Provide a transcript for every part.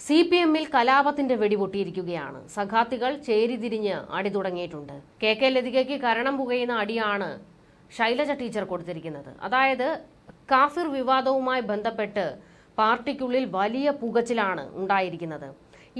CPM-ൽ കലാപത്തിന്റെ വെടിപൊട്ടിയിരിക്കുകയാണ്. സഖാത്തികൾ ചേരിതിരിഞ്ഞ് അടി തുടങ്ങിയിട്ടുണ്ട്. KK ലതികയ്ക്ക് കരണം പുകയുന്ന അടിയാണ് ശൈലജ ടീച്ചർ കൊടുത്തിരിക്കുന്നത്. അതായത് കാഫിർ വിവാദവുമായി ബന്ധപ്പെട്ട് പാർട്ടിക്കുള്ളിൽ വലിയ പുകച്ചിലാണ് ഉണ്ടായിരിക്കുന്നത്.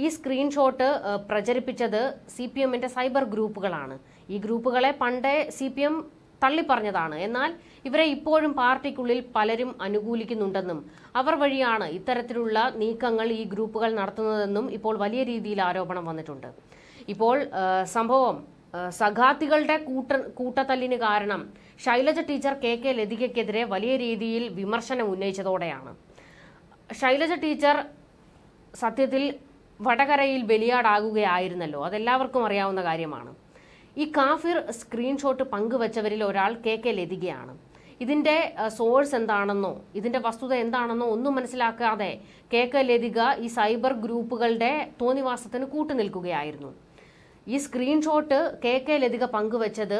ഈ സ്ക്രീൻഷോട്ട് പ്രചരിപ്പിച്ചത് CPM-ന്റെ സൈബർ ഗ്രൂപ്പുകളാണ്. ഈ ഗ്രൂപ്പുകളെ പണ്ടേ CPM തള്ളിപ്പറഞ്ഞതാണ്. എന്നാൽ ഇവരെ ഇപ്പോഴും പാർട്ടിക്കുള്ളിൽ പലരും അനുകൂലിക്കുന്നുണ്ടെന്നും അവർ വഴിയാണ് ഇത്തരത്തിലുള്ള നീക്കങ്ങൾ ഈ ഗ്രൂപ്പുകൾ നടത്തുന്നതെന്നും ഇപ്പോൾ വലിയ രീതിയിൽ ആരോപണം വന്നിട്ടുണ്ട്. ഇപ്പോൾ സംഭവം സഖാത്തികളുടെ കൂട്ടത്തല്ലിന് കാരണം ശൈലജ ടീച്ചർ KK ലതികയ്ക്കെതിരെ വലിയ രീതിയിൽ വിമർശനം ഉന്നയിച്ചതോടെയാണ്. ശൈലജ ടീച്ചർ സത്യത്തിൽ വടകരയിൽ ബലിയാടാകുകയായിരുന്നല്ലോ, അതെല്ലാവർക്കും അറിയാവുന്ന കാര്യമാണ്. ഈ കാഫിർ സ്ക്രീൻഷോട്ട് പങ്കുവച്ചവരിൽ ഒരാൾ KK ലതികയാണ്. ഇതിന്റെ സോഴ്സ് എന്താണെന്നോ ഇതിന്റെ വസ്തുത എന്താണെന്നോ ഒന്നും മനസ്സിലാക്കാതെ KK ലതിക ഈ സൈബർ ഗ്രൂപ്പുകളുടെ തോന്നിവാസത്തിന് കൂട്ടുനിൽക്കുകയായിരുന്നു. ഈ സ്ക്രീൻഷോട്ട് KK ലതിക പങ്കുവച്ചത്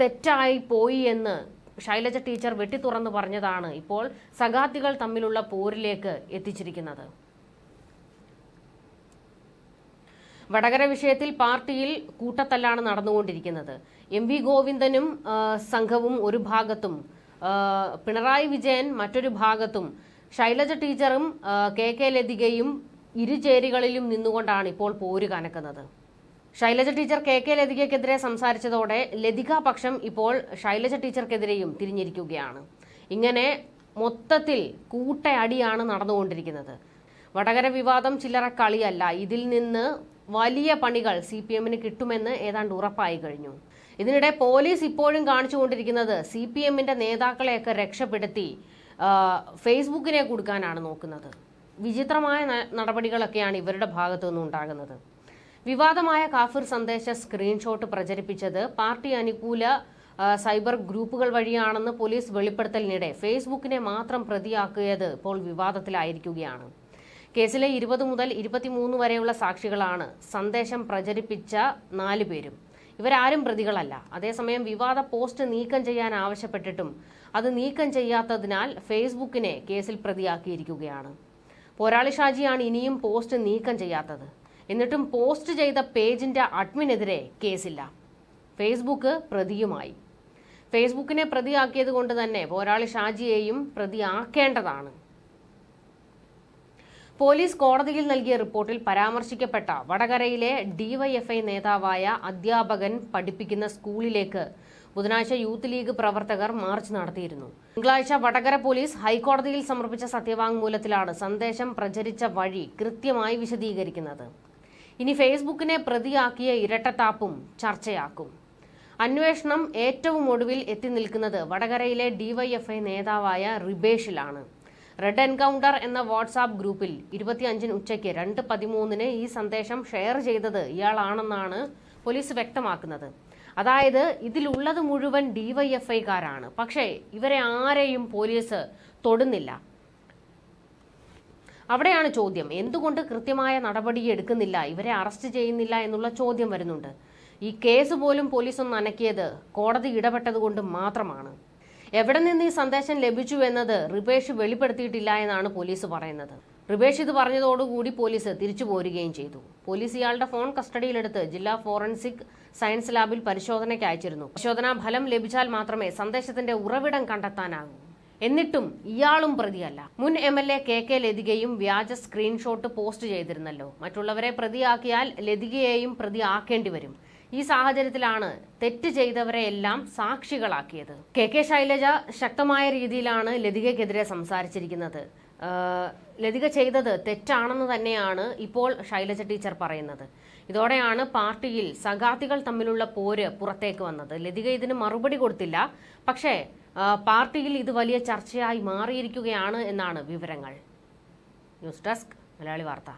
തെറ്റായി പോയി എന്ന് ശൈലജ ടീച്ചർ വെട്ടിത്തുറന്ന് പറഞ്ഞതാണ് ഇപ്പോൾ സഖാത്തികൾ തമ്മിലുള്ള പോരിലേക്ക് എത്തിച്ചിരിക്കുന്നത്. വടകര വിഷയത്തിൽ പാർട്ടിയിൽ കൂട്ടത്തല്ലാണ് നടന്നുകൊണ്ടിരിക്കുന്നത്. MV ഗോവിന്ദനും സംഘവും ഒരു ഭാഗത്തും, പിണറായി വിജയൻ മറ്റൊരു ഭാഗത്തും, ശൈലജ ടീച്ചറും KK ലതികയും ഇരുചേരികളിലും നിന്നുകൊണ്ടാണ് ഇപ്പോൾ പോര് കനക്കുന്നത്. ശൈലജ ടീച്ചർ KK ലതികയ്ക്കെതിരെ സംസാരിച്ചതോടെ ലതിക പക്ഷം ഇപ്പോൾ ശൈലജ ടീച്ചർക്കെതിരെയും തിരിഞ്ഞിരിക്കുകയാണ്. ഇങ്ങനെ മൊത്തത്തിൽ കൂട്ടയടിയാണ് നടന്നുകൊണ്ടിരിക്കുന്നത്. വടകര വിവാദം ചില്ലറ കളിയല്ല. ഇതിൽ നിന്ന് വലിയ പണികൾ CPM-ന് കിട്ടുമെന്ന് ഏതാണ്ട് ഉറപ്പായി കഴിഞ്ഞു. ഇതിനിടെ പോലീസ് ഇപ്പോഴും കാണിച്ചുകൊണ്ടിരിക്കുന്നത് CPM-ന്റെ നേതാക്കളെയൊക്കെ രക്ഷപ്പെടുത്തി ഫേസ്ബുക്കിനെ കൊടുക്കാനാണ് നോക്കുന്നത്. വിചിത്രമായ നടപടികളൊക്കെയാണ് ഇവരുടെ ഭാഗത്തു നിന്നുണ്ടാകുന്നത്. വിവാദമായ കാഫിർ സന്ദേശ സ്ക്രീൻഷോട്ട് പ്രചരിപ്പിച്ചത് പാർട്ടി അനുകൂല സൈബർ ഗ്രൂപ്പുകൾ വഴിയാണെന്ന് പോലീസ് വെളിപ്പെടുത്തലിനിടെ ഫേസ്ബുക്കിനെ മാത്രം പ്രതിയാക്കിയത് ഇപ്പോൾ വിവാദത്തിലായിരിക്കുകയാണ്. കേസിലെ 20 മുതൽ 23 വരെയുള്ള സാക്ഷികളാണ് സന്ദേശം പ്രചരിപ്പിച്ച 4 പേരും. ഇവരാരും പ്രതികളല്ല. അതേസമയം വിവാദ പോസ്റ്റ് നീക്കം ചെയ്യാൻ ആവശ്യപ്പെട്ടിട്ടും അത് നീക്കം ചെയ്യാത്തതിനാൽ ഫേസ്ബുക്കിനെ കേസിൽ പ്രതിയാക്കിയിരിക്കുകയാണ്. പോരാളി ഷാജിയാണ് ഇനിയും പോസ്റ്റ് നീക്കം ചെയ്യാത്തത്. എന്നിട്ടും പോസ്റ്റ് ചെയ്ത പേജിന്റെ അഡ്മിനെതിരെ കേസില്ല. ഫേസ്ബുക്ക് പ്രതിയുമായി. ഫേസ്ബുക്കിനെ പ്രതിയാക്കിയത് കൊണ്ട് തന്നെ പോരാളി ഷാജിയെയും പ്രതിയാക്കേണ്ടതാണ്. പോലീസ് കോടതിയിൽ നൽകിയ റിപ്പോർട്ടിൽ പരാമർശിക്കപ്പെട്ട വടകരയിലെ DYFI നേതാവായ അധ്യാപകൻ പഠിപ്പിക്കുന്ന സ്കൂളിലേക്ക് ബുധനാഴ്ച യൂത്ത് ലീഗ് പ്രവർത്തകർ മാർച്ച് നടത്തിയിരുന്നു. തിങ്കളാഴ്ച വടകര പോലീസ് ഹൈക്കോടതിയിൽ സമർപ്പിച്ച സത്യവാങ്മൂലത്തിലാണ് സന്ദേശം പ്രചരിച്ച വഴി കൃത്യമായി വിശദീകരിക്കുന്നത്. ഇനി ഫേസ്ബുക്കിനെ പ്രതിയാക്കിയ ഇരട്ടത്താപ്പും ചർച്ചയാക്കും. അന്വേഷണം ഏറ്റവും ഒടുവിൽ എത്തി നിൽക്കുന്നത് വടകരയിലെ DYFI നേതാവായ റിബേഷിലാണ്. റെഡ് എൻകൗണ്ടർ എന്ന വാട്സാപ്പ് ഗ്രൂപ്പിൽ 25 ഉച്ചയ്ക്ക് 2:13 ഈ സന്ദേശം ഷെയർ ചെയ്തത് ഇയാളാണെന്നാണ് പോലീസ് വ്യക്തമാക്കുന്നത്. അതായത് ഇതിലുള്ളത് മുഴുവൻ DYFI-കാരാണ്. പക്ഷേ ഇവരെ ആരെയും പോലീസ് തൊടുന്നില്ല. അവിടെയാണ് ചോദ്യം. എന്തുകൊണ്ട് കൃത്യമായ നടപടി എടുക്കുന്നില്ല, ഇവരെ അറസ്റ്റ് ചെയ്യുന്നില്ല എന്നുള്ള ചോദ്യം വരുന്നുണ്ട്. ഈ കേസ് പോലും പോലീസ് ഒന്ന് അനക്കിയത് കോടതി ഇടപെട്ടതുകൊണ്ട് മാത്രമാണ്. എവിടെ നിന്ന് ഈ സന്ദേശം ലഭിച്ചു എന്നത് റിബേഷ് വെളിപ്പെടുത്തിയിട്ടില്ല എന്നാണ് പോലീസ് പറയുന്നത്. റിബേഷ് ഇത് പറഞ്ഞതോടുകൂടി പോലീസ് തിരിച്ചു പോരുകയും ചെയ്തു. പോലീസ് ഇയാളുടെ ഫോൺ കസ്റ്റഡിയിലെടുത്ത് ജില്ലാ ഫോറൻസിക് സയൻസ് ലാബിൽ പരിശോധനയ്ക്ക് അയച്ചിരുന്നു. പരിശോധനാ ഫലം ലഭിച്ചാൽ മാത്രമേ സന്ദേശത്തിന്റെ ഉറവിടം കണ്ടെത്താനാകൂ. എന്നിട്ടും ഇയാളും പ്രതിയല്ല. മുൻ MLA KK ലതികയും വ്യാജ സ്ക്രീൻഷോട്ട് പോസ്റ്റ് ചെയ്തിരുന്നല്ലോ. മറ്റുള്ളവരെ പ്രതിയാക്കിയാൽ ലതികയെയും പ്രതിയാക്കേണ്ടി വരും. ഈ സാഹചര്യത്തിലാണ് തെറ്റ് ചെയ്തവരെയെല്ലാം സാക്ഷികളാക്കിയത്. KK ശൈലജ ശക്തമായ രീതിയിലാണ് ലതികയ്ക്കെതിരെ സംസാരിച്ചിരിക്കുന്നത്. ലതിക ചെയ്തത് തെറ്റാണെന്ന് തന്നെയാണ് ഇപ്പോൾ ശൈലജ ടീച്ചർ പറയുന്നത്. ഇതോടെയാണ് പാർട്ടിയിൽ സഖാത്തികൾ തമ്മിലുള്ള പോര് പുറത്തേക്ക് വന്നത്. ലതിക ഇതിന് മറുപടി കൊടുത്തില്ല. പക്ഷേ പാർട്ടിയിൽ ഇത് വലിയ ചർച്ചയായി മാറിയിരിക്കുകയാണ് എന്നാണ് വിവരങ്ങൾ. ന്യൂസ് ഡെസ്ക് മലയാളി വാർത്ത.